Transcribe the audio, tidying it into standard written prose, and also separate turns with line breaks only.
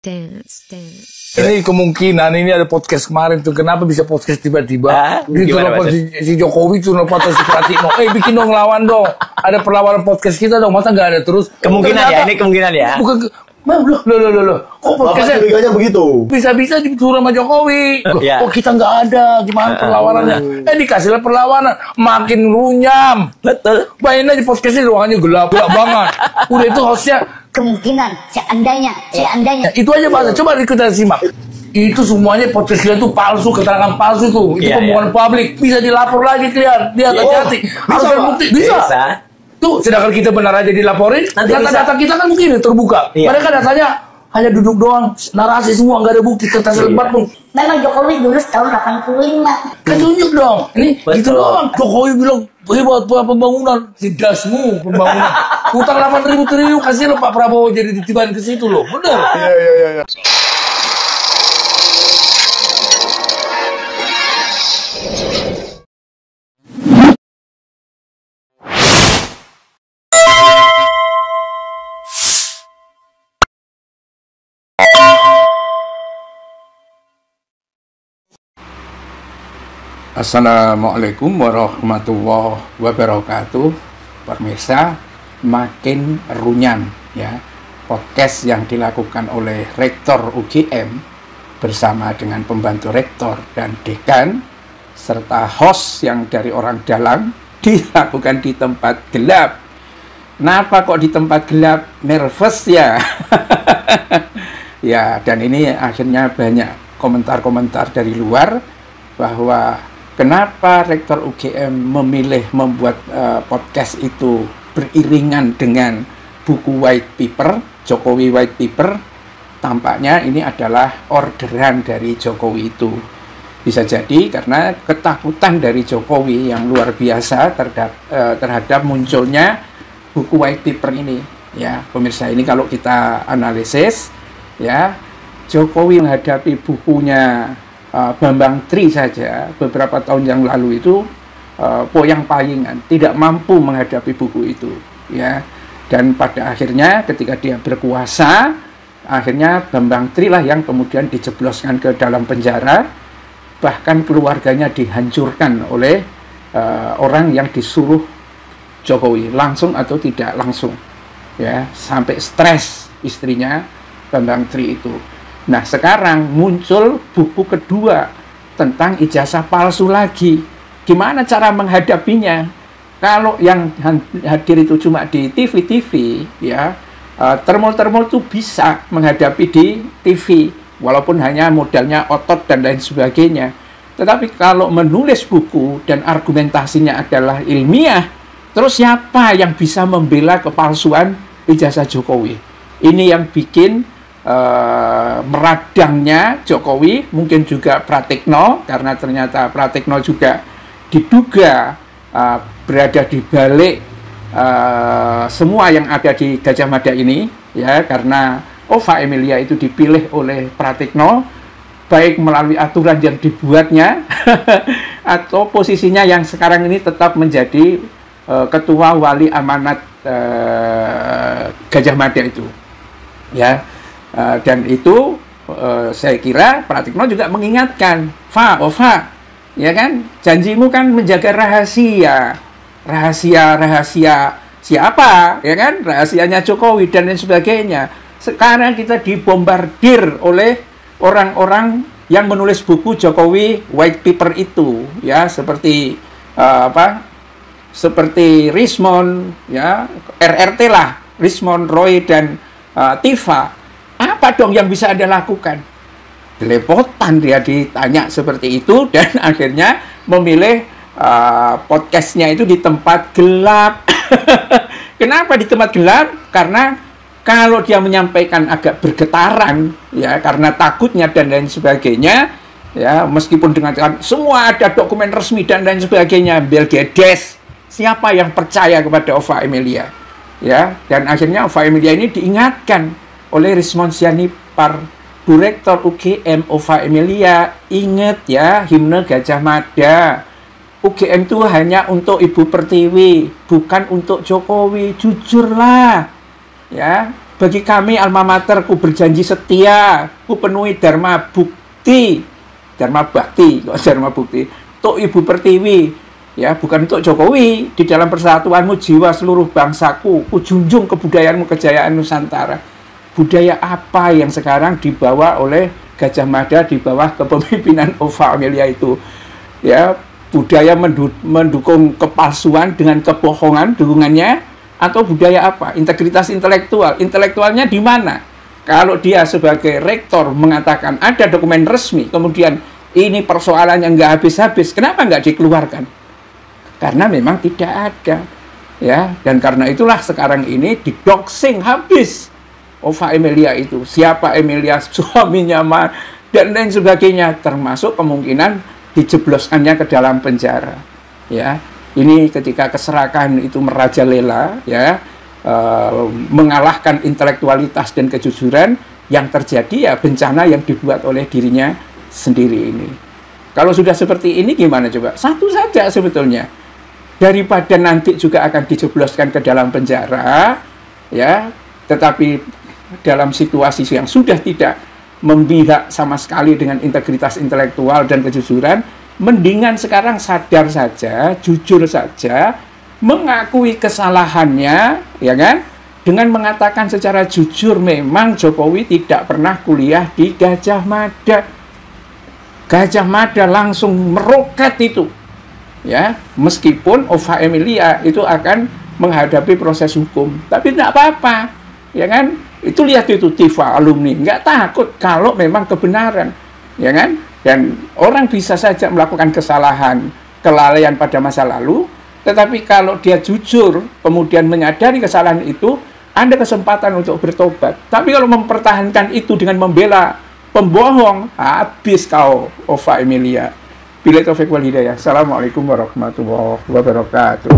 dance. Ini kemungkinan ini ada podcast kemarin tuh, kenapa bisa podcast tiba-tiba gitu loh, si Jokowi tuh nopo atau si Pratikno, bikin dong, lawan dong, ada perlawanan podcast kita dong, masa nggak ada terus?
Kemungkinan ya, ini kemungkinan ya.
Bukan, loh, kok podcastnya
curiganya begitu?
Bisa-bisa disuruh sama Jokowi. Kok kita nggak ada, gimana perlawanannya? Dikasihlah perlawanan, makin runyam.
Betul.
Bayangin aja podcastnya ruangannya gelap banget. Udah itu hostnya
kemungkinan, seandainya.
Itu aja bahasa. Coba kita simak. Itu semuanya podcast kalian tuh palsu, keterangan palsu tuh. Itu pembohongan publik. Bisa dilapor lagi kalian. Lihat hati-hati. Harus ada bukti. Bisa. Tuh, sedangkan kita benar aja dilaporin, data-data kita kan mungkin terbuka. Padahal kan datanya hanya duduk doang, narasi semua, nggak ada bukti, kertas lembar pun.
Memang Jokowi dulu tahun 85.
Kan tunjuk dong. Ini gitu doang. Jokowi bilang hebat pembangunan, sidasmu pembangunan. Utang 8.000 triliun kasih lo Pak Prabowo jadi ditibain ke situ loh. Bener.
Iya.
Assalamualaikum warahmatullahi wabarakatuh. Pemirsa, makin runyam ya podcast yang dilakukan oleh Rektor UGM bersama dengan pembantu rektor dan dekan serta host yang dari orang dalam dilakukan di tempat gelap. Kenapa kok di tempat gelap? Nervous ya. Ya, dan ini akhirnya banyak komentar-komentar dari luar bahwa kenapa Rektor UGM memilih membuat podcast itu beriringan dengan buku white paper, Jokowi white paper. Tampaknya ini adalah orderan dari Jokowi itu. Bisa jadi karena ketakutan dari Jokowi yang luar biasa terhadap munculnya buku white paper ini. Ya, pemirsa, ini kalau kita analisis, ya, Jokowi menghadapi bukunya Bambang Tri saja beberapa tahun yang lalu itu poyang-payingan, tidak mampu menghadapi buku itu, ya. Dan pada akhirnya ketika dia berkuasa, akhirnya Bambang Tri lah yang kemudian dijebloskan ke dalam penjara, bahkan keluarganya dihancurkan oleh orang yang disuruh Jokowi, langsung atau tidak langsung, ya, sampai stres istrinya Bambang Tri itu. Nah, sekarang muncul buku kedua tentang ijazah palsu lagi. Gimana cara menghadapinya? Kalau yang hadir itu cuma di TV-TV, ya, termol-termol itu bisa menghadapi di TV, walaupun hanya modalnya otot dan lain sebagainya. Tetapi kalau menulis buku dan argumentasinya adalah ilmiah, terus siapa yang bisa membela kepalsuan ijazah Jokowi? Ini yang bikin meradangnya Jokowi, mungkin juga Pratikno, karena ternyata Pratikno juga diduga berada di balik semua yang ada di Gajah Mada ini, ya, karena Ova Emilia itu dipilih oleh Pratikno, baik melalui aturan yang dibuatnya atau posisinya yang sekarang ini tetap menjadi ketua wali amanat Gajah Mada itu, ya. Dan itu saya kira Pratikno juga mengingatkan, Ova, ya kan, janjimu kan menjaga rahasia siapa, ya kan, rahasianya Jokowi dan lain sebagainya. Sekarang kita dibombardir oleh orang-orang yang menulis buku Jokowi white paper itu, ya, seperti seperti Rismond, ya, RRT lah, Rismond, Roy dan Tifa. Apa dong yang bisa Anda lakukan? Belepotan dia ditanya seperti itu, dan akhirnya memilih podcastnya itu di tempat gelap. Kenapa di tempat gelap? Karena kalau dia menyampaikan agak bergetaran, ya, karena takutnya dan lain sebagainya, ya, meskipun dengan semua ada dokumen resmi dan lain sebagainya, bel gedes, siapa yang percaya kepada Ova Emilia? Ya, dan akhirnya Ova Emilia ini diingatkan oleh Rismond Sianipar, Direktur UGM, Ova Emilia, ingat ya, himne Gajah Mada. UGM itu hanya untuk Ibu Pertiwi, bukan untuk Jokowi. Jujurlah, ya. bagi kami alma mater, ku berjanji setia, ku penuhi dharma bukti, dharma bakti, dharma bukti, untuk Ibu Pertiwi, ya, bukan untuk Jokowi. Di dalam persatuanmu jiwa seluruh bangsaku, ku junjung kebudayaanmu, kejayaan Nusantara. Budaya apa yang sekarang dibawa oleh Gajah Mada di bawah kepemimpinan Ova Amelia itu? Ya, budaya mendukung kepalsuan dengan kebohongan dukungannya, atau budaya apa? Integritas intelektual. Intelektualnya di mana? Kalau dia sebagai rektor mengatakan ada dokumen resmi, kemudian ini persoalannya nggak habis-habis, kenapa nggak dikeluarkan? Karena memang tidak ada, ya. Dan karena itulah sekarang ini didoxing habis Ova Amelia itu. Siapa Amelia, suaminya dan lain sebagainya, termasuk kemungkinan dijebloskannya ke dalam penjara, ya. Ini ketika keserakahan itu merajalela, ya, mengalahkan intelektualitas dan kejujuran, yang terjadi ya bencana yang dibuat oleh dirinya sendiri ini. Kalau sudah seperti ini gimana coba? Satu saja sebetulnya. Daripada nanti juga akan dijebloskan ke dalam penjara, ya, tetapi dalam situasi yang sudah tidak memihak sama sekali dengan integritas intelektual dan kejujuran, mendingan sekarang sadar saja, jujur saja, mengakui kesalahannya, ya kan? Dengan mengatakan secara jujur, memang Jokowi tidak pernah kuliah di Gajah Mada. Gajah Mada langsung meroket itu, ya. Meskipun Ova Amelia itu akan menghadapi proses hukum, tapi tidak apa-apa, ya kan? Itu lihat itu Tifa alumni, nggak takut kalau memang kebenaran, ya kan? Dan orang bisa saja melakukan kesalahan, kelalaian pada masa lalu, tetapi kalau dia jujur, kemudian menyadari kesalahan itu, ada kesempatan untuk bertobat. Tapi kalau mempertahankan itu dengan membela pembohong, habis kau, Ova Amelia. Billahi taufiq wal hidayah. Assalamualaikum warahmatullahi wabarakatuh.